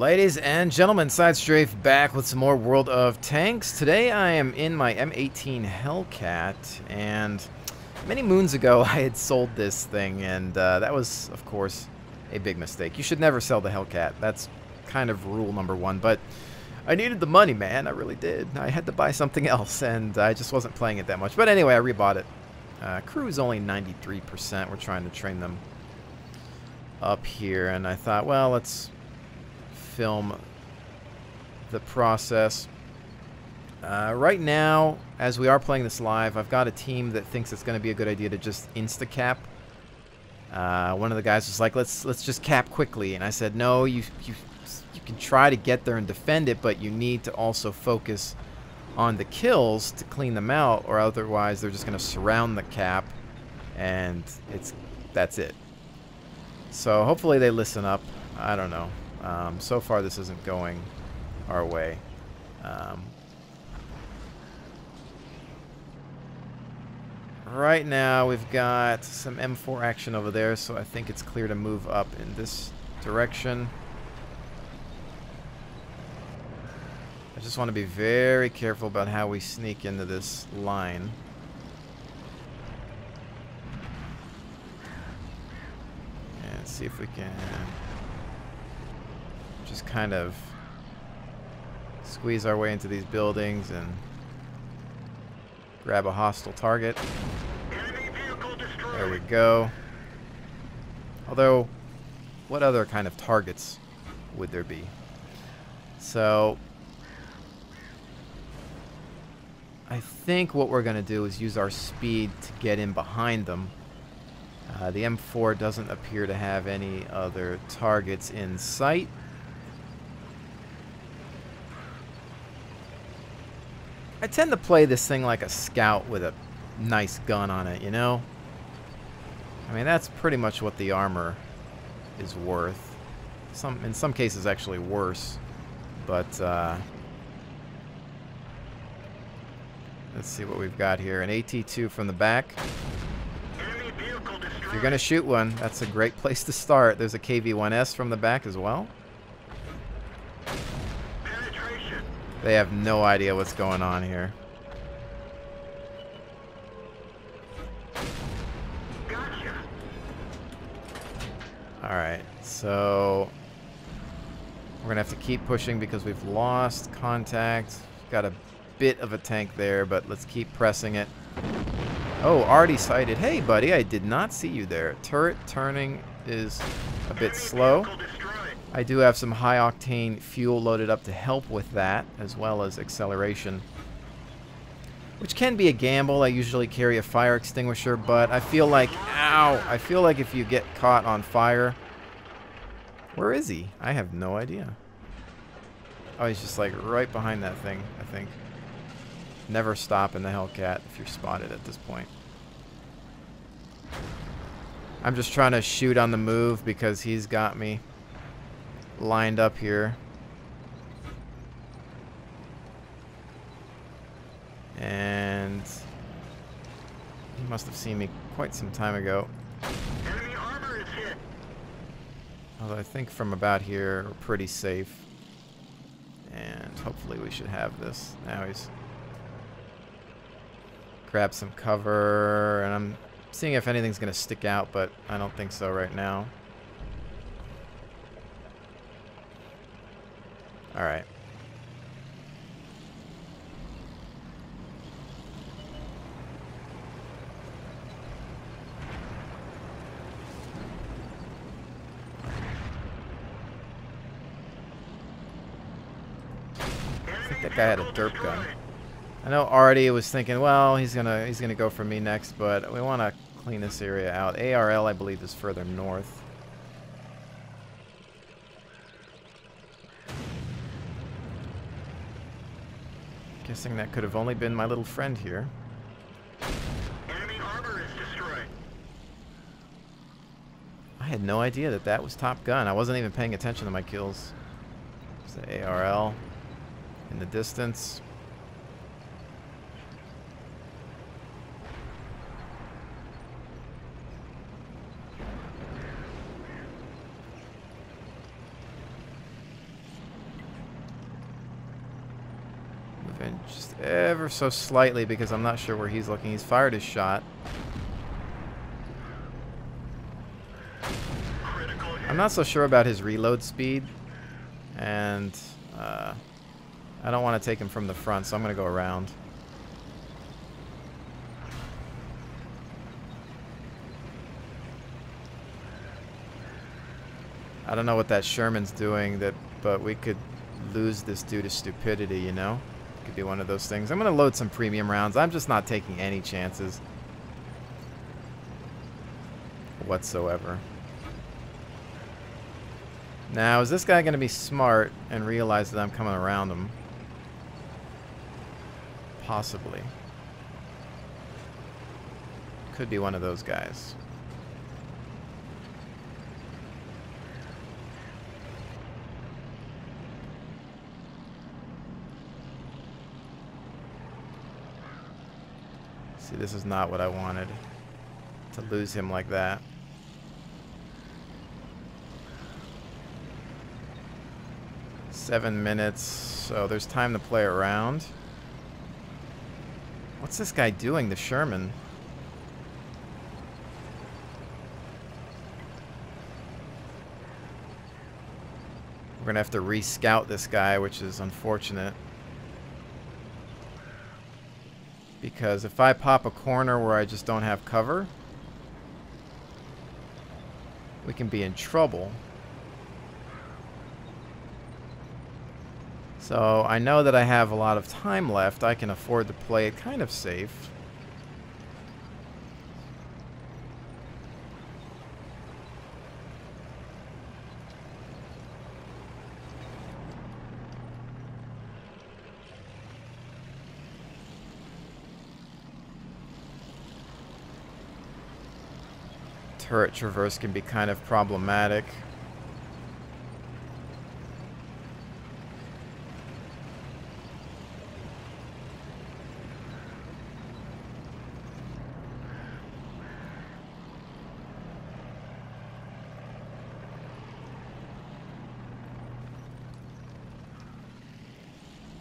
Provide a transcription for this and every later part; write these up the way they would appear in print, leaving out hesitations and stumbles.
Ladies and gentlemen, Side Strafe back with some more World of Tanks. Today I am in my M18 Hellcat, and many moons ago I had sold this thing, and that was, of course, a big mistake. You should never sell the Hellcat. That's kind of rule number one, but I needed the money, man. I really did. I had to buy something else, and I just wasn't playing it that much. But anyway, I rebought it. Crew is only 93%. We're trying to train them up here, and I thought, well, let's film the process. Right now, as we are playing this live, I've got a team that thinks it's going to be a good idea to just insta-cap. One of the guys was like, let's just cap quickly, and I said, no, you can try to get there and defend it, but you need to also focus on the kills to clean them out, or otherwise they're just going to surround the cap, and that's it. So hopefully they listen up. I don't know. So far this isn't going our way. Right now we've got some M4 action over there, so I think it's clear to move up in this direction. I just want to be very careful about how we sneak into this line. And see if we can just kind of squeeze our way into these buildings and grab a hostile target. There we go. Although, what other kind of targets would there be? So, I think what we're going to do is use our speed to get in behind them. The M4 doesn't appear to have any other targets in sight. I tend to play this thing like a scout with a nice gun on it, you know? I mean, that's pretty much what the armor is worth. In some cases, actually worse. But, let's see what we've got here. An AT-2 from the back. If you're going to shoot one, that's a great place to start. There's a KV-1S from the back as well. They have no idea what's going on here. Gotcha. Alright, so we're going to have to keep pushing because we've lost contact. Got a bit of a tank there, but let's keep pressing it. Oh, already sighted. Hey, buddy, I did not see you there. Turret turning is a bit slow. I do have some high-octane fuel loaded up to help with that, as well as acceleration, which can be a gamble. I usually carry a fire extinguisher, but I feel like, ow, I feel like if you get caught on fire... Where is he? I have no idea. Oh, he's just like right behind that thing, I think. Never stop in the Hellcat if you're spotted at this point. I'm just trying to shoot on the move because he's got me lined up here. And he must have seen me quite some time ago. Enemy armor is hit. Although I think from about here we're pretty safe. And hopefully we should have this. Now he's grabbed some cover, and I'm seeing if anything's gonna stick out, but I don't think so right now. Alright. I think that guy had a derp gun. I know already was thinking, well, he's gonna go for me next, but we want to clean this area out. ARL, I believe, is further north. Guessing that could have only been my little friend here. Enemy armor is destroyed. I had no idea that that was Top Gun. I wasn't even paying attention to my kills. There's the ARL in the distance. ever so slightly because I'm not sure where he's looking. He's fired his shot. I'm not so sure about his reload speed, and I don't want to take him from the front, so I'm going to go around. I don't know what that Sherman's doing, but we could lose this due to stupidity, you know? Could be one of those things. I'm going to load some premium rounds. I'm just not taking any chances whatsoever. Now, is this guy going to be smart and realize that I'm coming around him? Possibly. Could be one of those guys. See, this is not what I wanted. To lose him like that. $7 minutes, so there's time to play around. What's this guy doing, the Sherman? We're gonna have to re-scout this guy, which is unfortunate. Because if I pop a corner where I just don't have cover, we can be in trouble. So I know that I have a lot of time left. I can afford to play it kind of safe. Turret traverse can be kind of problematic.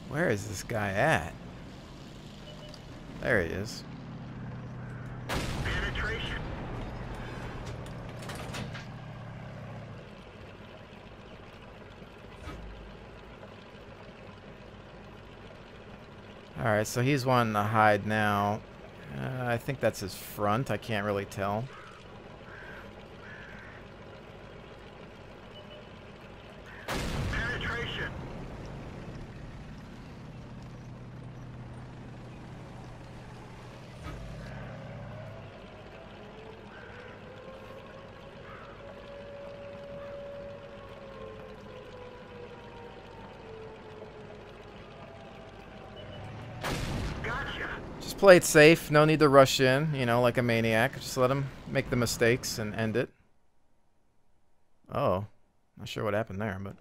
Where is this guy at? There he is. Penetration. Alright, so he's wanting to hide now. I think that's his front. I can't really tell. Penetration. Just play it safe. No need to rush in, you know, like a maniac. Just let him make the mistakes and end it. Oh, not sure what happened there, but...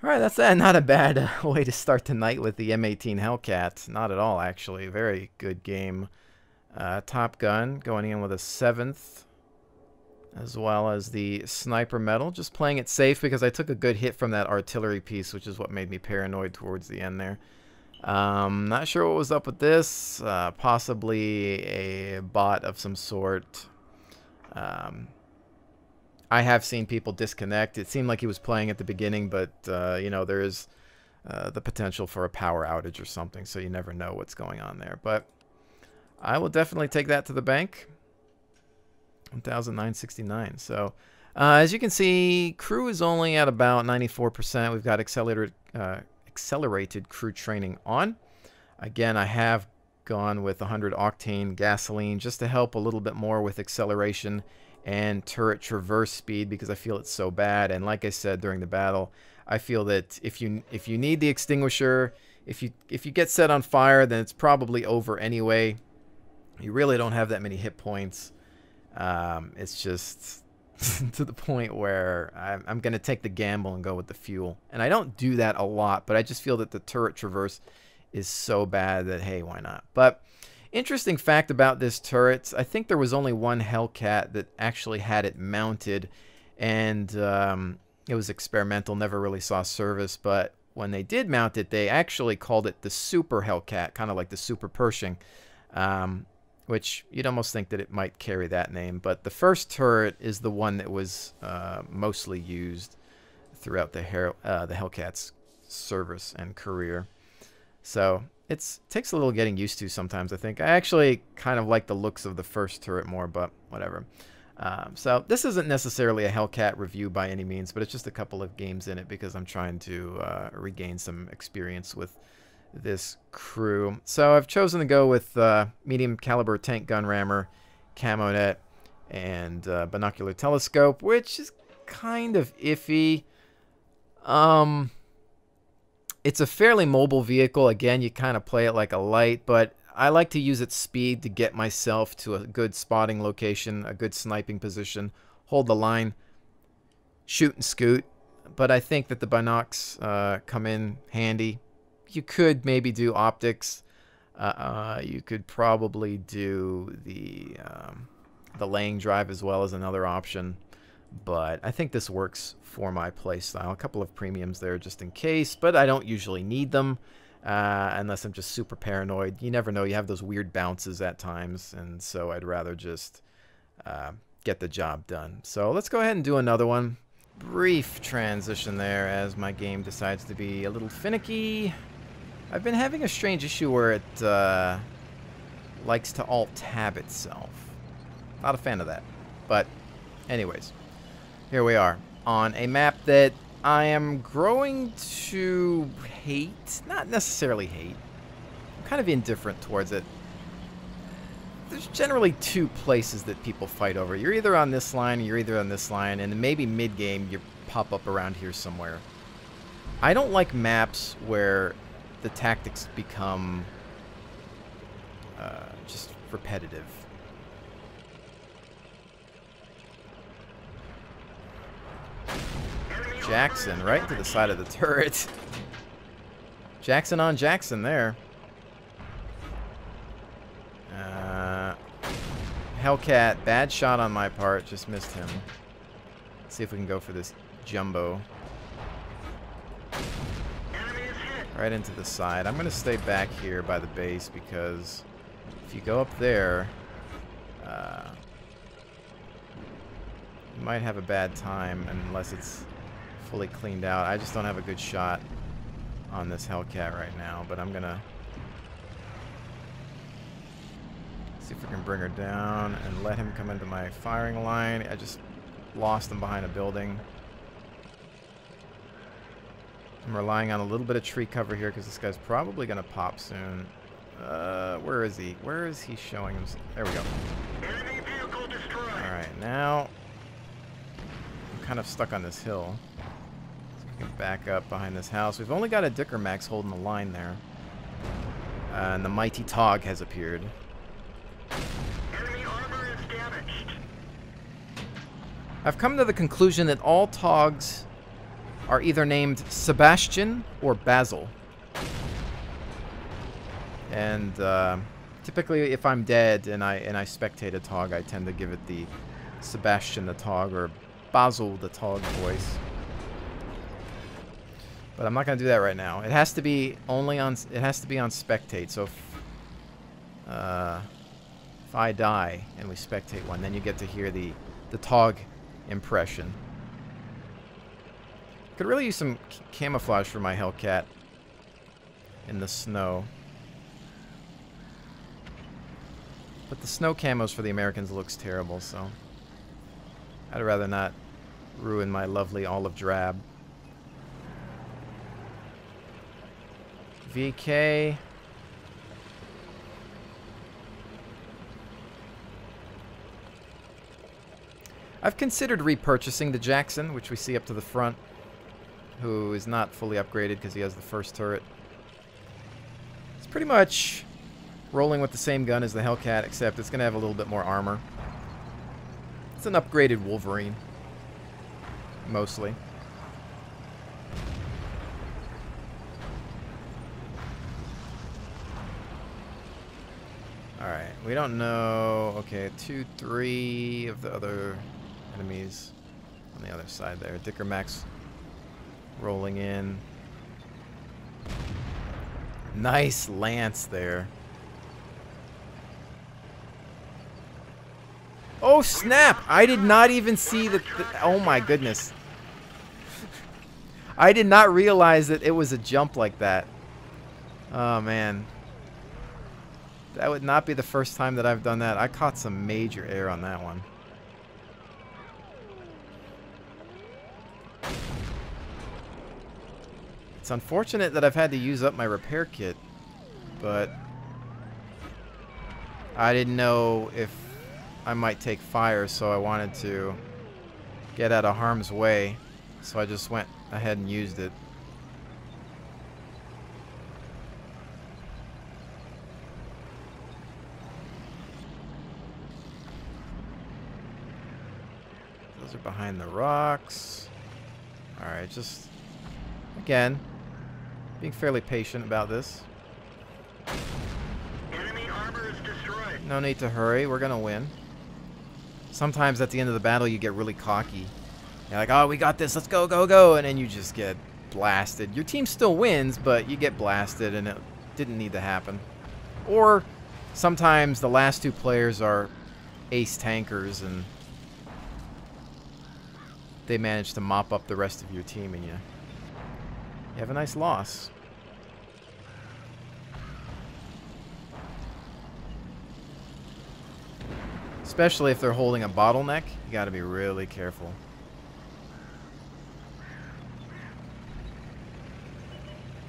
Alright, that's not a bad way to start the night with the M18 Hellcat. Not at all, actually. Very good game. Top Gun going in with a 7th. As well as the Sniper Medal. Just playing it safe because I took a good hit from that artillery piece, which is what made me paranoid towards the end there. Not sure what was up with this. Possibly a bot of some sort. I have seen people disconnect. It seemed like he was playing at the beginning, but, you know, there is the potential for a power outage or something, so you never know what's going on there. But I will definitely take that to the bank. 1,969. So, as you can see, crew is only at about 94%. We've got accelerated crew training on. Again, I have gone with 100 octane gasoline just to help a little bit more with acceleration and turret traverse speed because I feel it's so bad. And like I said during the battle, I feel that if you need the extinguisher, if you get set on fire, then it's probably over anyway. You really don't have that many hit points. It's just to the point where I'm going to take the gamble and go with the fuel. And I don't do that a lot, but I just feel that the turret traverse is so bad that, hey, why not? But interesting fact about this turret, I think there was only one Hellcat that actually had it mounted, and it was experimental, never really saw service. But when they did mount it, they actually called it the Super Hellcat, kind of like the Super Pershing, which you'd almost think that it might carry that name. But the first turret is the one that was mostly used throughout the Hellcat's service and career. So it takes a little getting used to sometimes, I think. I actually kind of like the looks of the first turret more, but whatever. So this isn't necessarily a Hellcat review by any means, but it's just a couple of games in it because I'm trying to regain some experience with this crew. So I've chosen to go with medium caliber tank gun rammer, camo net, and binocular telescope, which is kind of iffy. It's a fairly mobile vehicle. Again, you kind of play it like a light, but I like to use its speed to get myself to a good spotting location, a good sniping position, hold the line, shoot and scoot. But I think that the binocs come in handy. You could maybe do optics. You could probably do the laying drive as well as another option. But I think this works for my playstyle. A couple of premiums there just in case, but I don't usually need them. Unless I'm just super paranoid. You never know. You have those weird bounces at times, and so I'd rather just get the job done. So let's go ahead and do another one. Brief transition there as my game decides to be a little finicky. I've been having a strange issue where it likes to alt-tab itself. Not a fan of that. But anyways, here we are on a map that I am growing to hate. Not necessarily hate. I'm kind of indifferent towards it. There's generally two places that people fight over. You're either on this line or you're either on this line, and maybe mid-game you pop up around here somewhere. I don't like maps where the tactics become just repetitive. Jackson right to the side of the turret. Jackson on Jackson there. Hellcat, bad shot on my part, just missed him. Let's see if we can go for this jumbo. Right into the side. I'm going to stay back here by the base because if you go up there, you might have a bad time unless it's fully cleaned out. I just don't have a good shot on this Hellcat right now, but I'm gonna see if we can bring her down and let him come into my firing line. I just lost him behind a building. I'm relying on a little bit of tree cover here because this guy's probably gonna pop soon. Where is he? Where is he showing himself? There we go. Alright, now I'm kind of stuck on this hill. Back up behind this house. We've only got a Dicker Max holding the line there. And the mighty Tog has appeared. Enemy armor is damaged. I've come to the conclusion that all Togs are either named Sebastian or Basil. And typically if I'm dead and I spectate a Tog, I tend to give it the Sebastian the Tog or Basil the Tog voice. But I'm not going to do that right now. It has to be only on. It has to be on spectate. So if I die and we spectate one, then you get to hear the Tog impression. Could really use some camouflage for my Hellcat in the snow. But the snow camos for the Americans looks terrible, so I'd rather not ruin my lovely olive drab. VK. I've considered repurchasing the Jackson, which we see up to the front, who is not fully upgraded because he has the first turret. It's pretty much rolling with the same gun as the Hellcat, except it's going to have a little bit more armor. It's an upgraded Wolverine, mostly. Alright, we don't know. Okay, 2, 3 of the other enemies on the other side there. Dicker Max rolling in. Nice lance there. Oh, snap! I did not even see that. Oh, my goodness. I did not realize that it was a jump like that. Oh, man. That would not be the first time that I've done that. I caught some major air on that one. It's unfortunate that I've had to use up my repair kit, but I didn't know if I might take fire, so I wanted to get out of harm's way, so I just went ahead and used it. Those are behind the rocks. Alright, just again, being fairly patient about this. Enemy armor is destroyed. No need to hurry, we're gonna win. Sometimes at the end of the battle you get really cocky. You're like, oh, we got this, let's go, go, go, and then you just get blasted. Your team still wins, but you get blasted, and it didn't need to happen. Or sometimes the last two players are ace tankers, and they manage to mop up the rest of your team, and you have a nice loss. Especially if they're holding a bottleneck, you got to be really careful.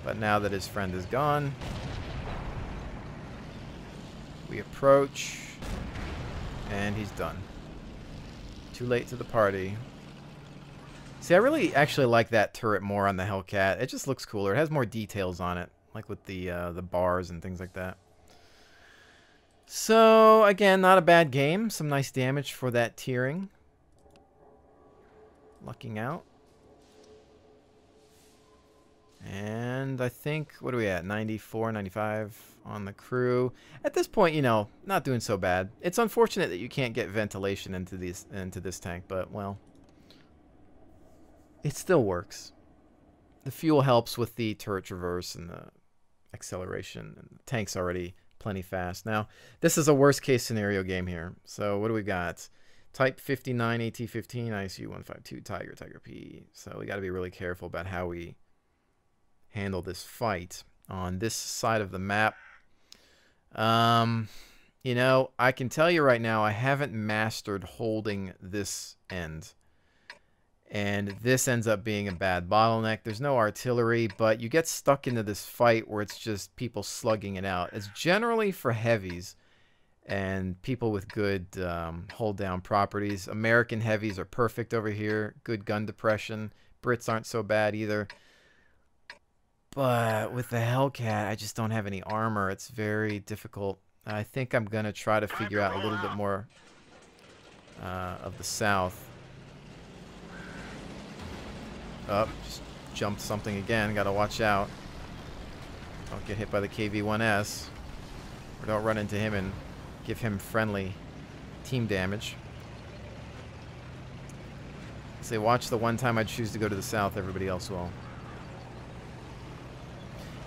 But now that his friend is gone, we approach, and he's done. Too late to the party. See, I really actually like that turret more on the Hellcat. It just looks cooler. It has more details on it, like with the bars and things like that. So, again, not a bad game. Some nice damage for that tiering. Lucking out. And I think, what are we at? 94, 95 on the crew. At this point, you know, not doing so bad. It's unfortunate that you can't get ventilation into this tank, but, well, it still works. The fuel helps with the turret traverse and the acceleration. And the tank's already plenty fast. Now, this is a worst case scenario game here. So what do we got? Type 59, AT-15, ISU 152, Tiger, Tiger P. So we got to be really careful about how we handle this fight on this side of the map. You know, I can tell you right now, I haven't mastered holding this end. And this ends up being a bad bottleneck. There's no artillery, but you get stuck into this fight where it's just people slugging it out. It's generally for heavies and people with good hold-down properties. American heavies are perfect over here. Good gun depression. Brits aren't so bad either. But with the Hellcat, I just don't have any armor. It's very difficult. I think I'm going to try to figure out a little bit more of the south. Oh, just jumped something again. Got to watch out. Don't get hit by the KV-1S. Or don't run into him and give him friendly team damage. Say, watch the one time I choose to go to the south, everybody else will.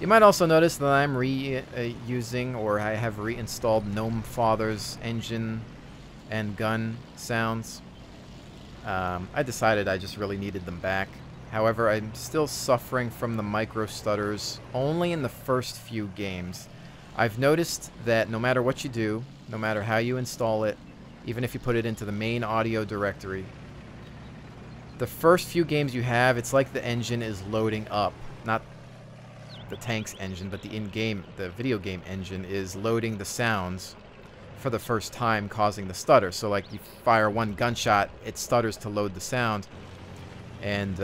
You might also notice that I'm reusing, or I have reinstalled Gnome Father's engine and gun sounds. I decided I just really needed them back. However, I'm still suffering from the micro stutters only in the first few games. I've noticed that no matter what you do, no matter how you install it, even if you put it into the main audio directory, the first few games you have, it's like the engine is loading up. Not the tank's engine, but the in-game, the video game engine is loading the sounds for the first time, causing the stutter. So like you fire one gunshot, it stutters to load the sound. And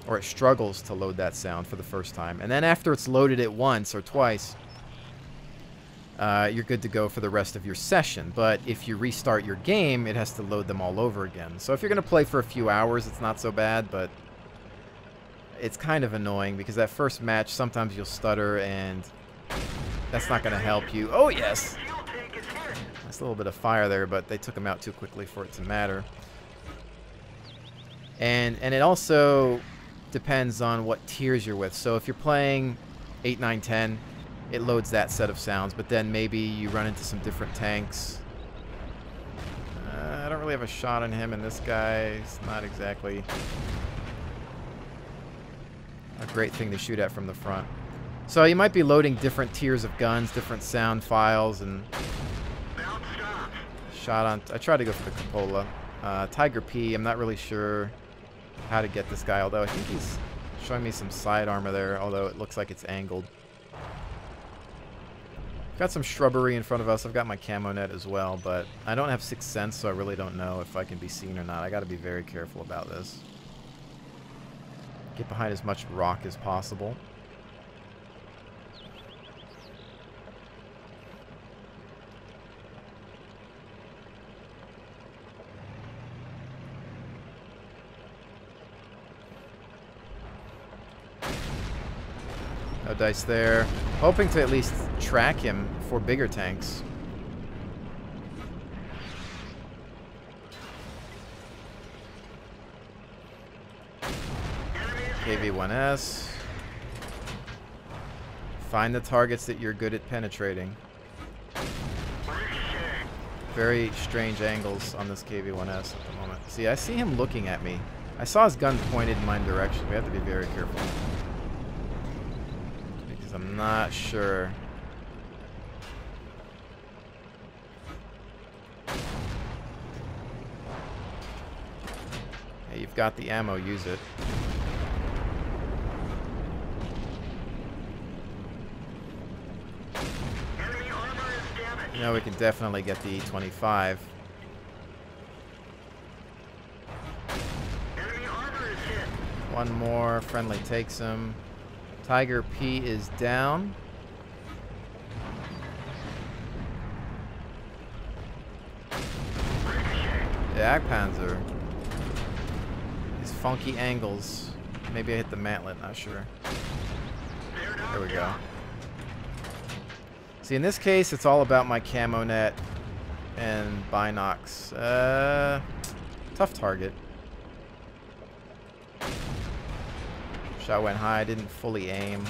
or it struggles to load that sound for the first time, and then after it's loaded it once or twice, you're good to go for the rest of your session. But if you restart your game, it has to load them all over again. So if you're going to play for a few hours, it's not so bad, but it's kind of annoying because that first match, sometimes you'll stutter, and that's not going to help you. Oh, yes! Nice little bit of fire there, but they took him out too quickly for it to matter. And it also depends on what tiers you're with. So if you're playing 8, 9, 10, it loads that set of sounds. But then maybe you run into some different tanks. I don't really have a shot on him, and this guy's not exactly a great thing to shoot at from the front. So you might be loading different tiers of guns, different sound files, and shot on. I tried to go for the cupola. Tiger P, I'm not really sure how to get this guy, although I think he's showing me some side armor there, although it looks like it's angled. Got some shrubbery in front of us. I've got my camo net as well, but I don't have Sixth Sense, so I really don't know if I can be seen or not. I got to be very careful about this. Get behind as much rock as possible. No dice there. Hoping to at least track him for bigger tanks. KV-1S. Find the targets that you're good at penetrating. Very strange angles on this KV-1S at the moment. See, I see him looking at me. I saw his gun pointed in my direction. We have to be very careful. Because I'm not sure. Hey, you've got the ammo, use it. You know, we can definitely get the E25. One more. Friendly takes him. Tiger P is down. Jagdpanzer. These funky angles. Maybe I hit the mantlet, not sure. There we go. See, in this case, it's all about my camo net and binocs. Tough target. Shot went high, didn't fully aim.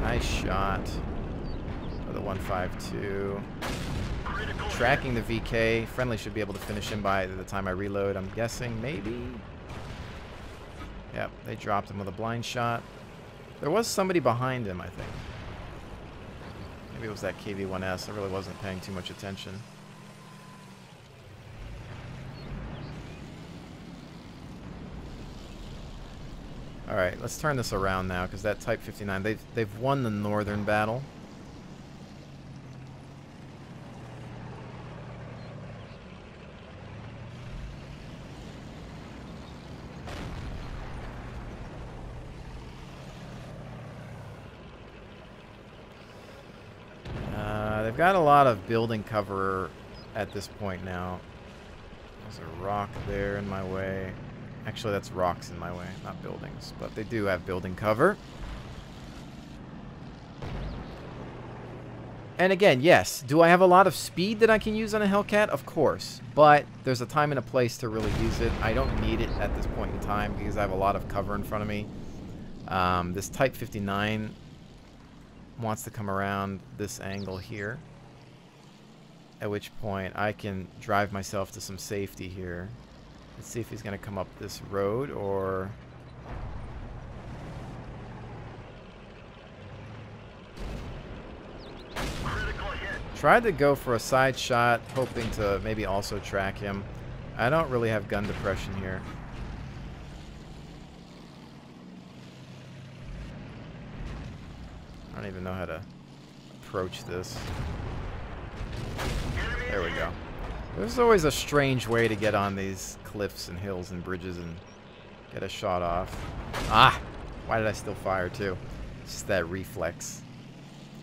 Nice shot for the 152. Tracking the VK. Friendly should be able to finish him by the time I reload, I'm guessing, maybe? Yep, they dropped him with a blind shot. There was somebody behind him, I think. Maybe it was that KV-1S. I really wasn't paying too much attention. Alright, let's turn this around now, because that Type 59, they've won the northern battle. They've got a lot of building cover at this point now. There's a rock there in my way. Actually, that's rocks in my way, not buildings. But they do have building cover. And again, yes, do I have a lot of speed that I can use on a Hellcat? Of course. But there's a time and a place to really use it. I don't need it at this point in time because I have a lot of cover in front of me. This Type 59 wants to come around this angle here, at which point I can drive myself to some safety here. Let's see if he's going to come up this road or... Tried to go for a side shot, hoping to maybe also track him. I don't really have gun depression here. I don't even know how to approach this. There we go. There's always a strange way to get on these cliffs and hills and bridges and get a shot off. Ah! Why did I still fire too? It's just that reflex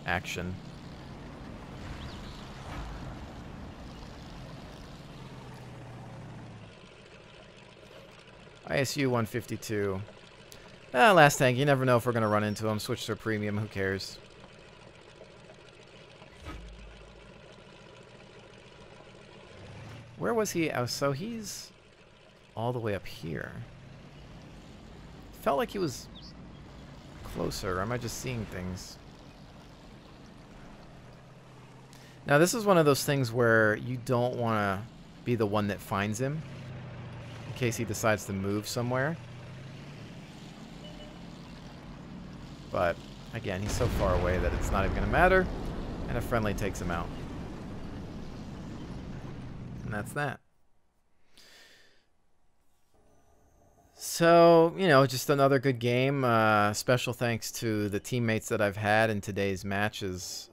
action. ISU 152. Last tank. You never know if we're going to run into him. Switch to a premium. Who cares? Where was he? Oh, so he's all the way up here. Felt like he was closer, or am I just seeing things? Now, this is one of those things where you don't want to be the one that finds him in case he decides to move somewhere. But, again, he's so far away that it's not even going to matter, and a friendly takes him out. And that's that. So, you know, just another good game. Special thanks to the teammates that I've had in today's matches.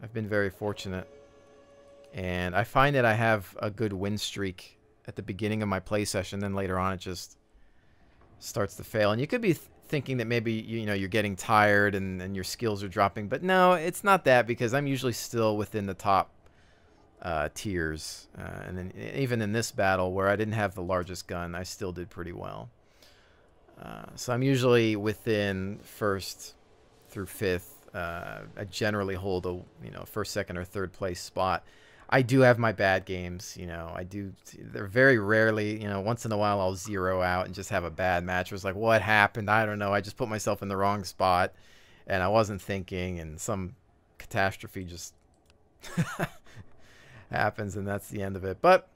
I've been very fortunate. And I find that I have a good win streak at the beginning of my play session. Then later on, it just starts to fail. And you could be thinking that maybe, you know, you're getting tired and your skills are dropping. But no, it's not that, because I'm usually still within the top tiers. And then even in this battle where I didn't have the largest gun, I still did pretty well. So I'm usually within first through fifth. I generally hold a, you know, first, second, or third place spot. I do have my bad games, you know. They're very rarely, you know, once in a while I'll zero out and just have a bad match. It was like, what happened? I don't know. I just put myself in the wrong spot and I wasn't thinking, and some catastrophe just happens, and that's the end of it. But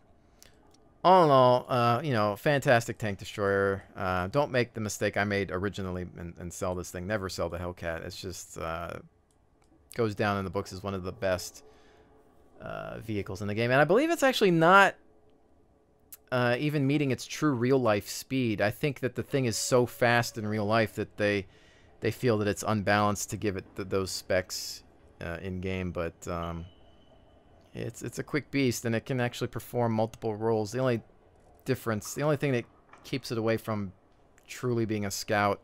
all in all, you know, fantastic tank destroyer. Don't make the mistake I made originally and sell this thing. Never sell the Hellcat. It's just goes down in the books as one of the best vehicles in the game. And I believe it's actually not even meeting its true real-life speed. I think that the thing is so fast in real life that they feel that it's unbalanced to give it those specs in-game. But it's a quick beast, and it can actually perform multiple roles. The only difference, the only thing that keeps it away from truly being a scout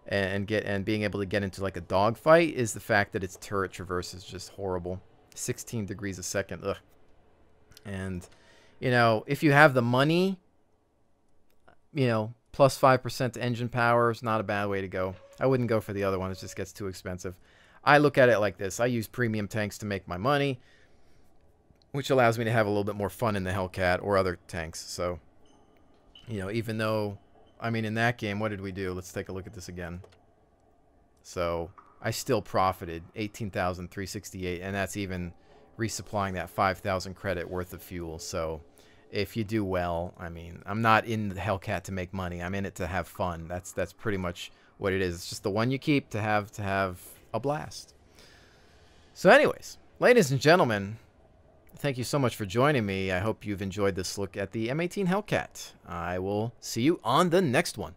and being able to get into like a dogfight is the fact that its turret traverse is just horrible. 16 degrees a second. Ugh. And, you know, if you have the money, you know, plus 5% engine power is not a bad way to go. I wouldn't go for the other one. It just gets too expensive. I look at it like this. I use premium tanks to make my money, which allows me to have a little bit more fun in the Hellcat or other tanks. So, you know, even though, I mean, in that game, what did we do? Let's take a look at this again. So, I still profited 18,368, and that's even resupplying that 5,000 credit worth of fuel. So, if you do well, I mean, I'm not in the Hellcat to make money. I'm in it to have fun. That's pretty much what it is. It's just the one you keep to have a blast. So, anyways, ladies and gentlemen, thank you so much for joining me. I hope you've enjoyed this look at the M18 Hellcat. I will see you on the next one.